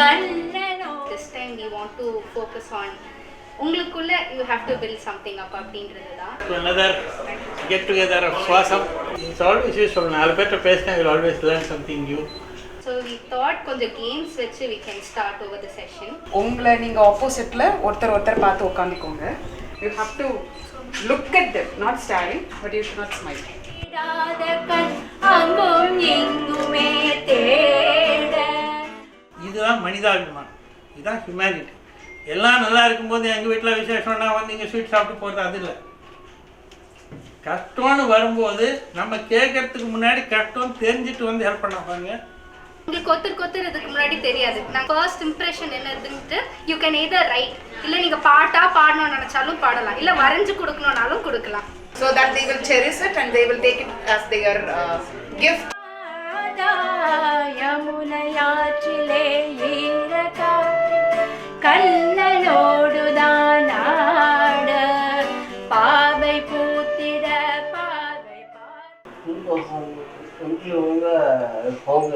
This time we want to focus on உங்களுக்குள்ள you have to build something up அப்படின்றதுதான். Another get together of Swasam. It's always useful. நாலு பேர்ட்ட பேசினா you will always learn something new. So we thought கொஞ்சம் games வச்சு we can start over the session. உங்களை நீங்க ஆப்போசிட்ல ஒருத்தர் பார்த்து உட்காந்துக்கோங்க. You have to look at them, not staring, but you should not smile. அங்கும் எங்குமே தேட. இதுதான் மனிதாபிமானம், இதுதான் ஹியூமனிட்டி. எல்லாம் நல்லா இருக்கும்போது எங்கள் வீட்டில் விசேஷம்னா வந்து இங்கே ஸ்வீட் சாப்பிட்டு போகிறது அது இல்லை. கஷ்டம்னு வரும்போது நம்ம கேட்கறதுக்கு முன்னாடி கஷ்டம் தெரிஞ்சுட்டு வந்து ஹெல்ப் பண்ண பாருங்க. உங்களுக்கு ஒருத்தருக்கு இதுக்கு முன்னாடி தெரியாது. நான் ஃபர்ஸ்ட் இம்ப்ரெஷன் என்னதுன்ட்டு யூ கேன் எய்தர் ரைட், இல்லை நீங்கள் பாடணும்னு நினச்சாலும் பாடலாம், இல்லை வரைஞ்சு கொடுக்கணும்னாலும் கொடுக்கலாம். So that they will cherish it and they will take it as their gift. யமுனையாற்றிலே ஈரகா கண்ணனோடுதான் ஆட பாவை பூத்திட பாவை உங்க ஹோம் உங்க ஹோம்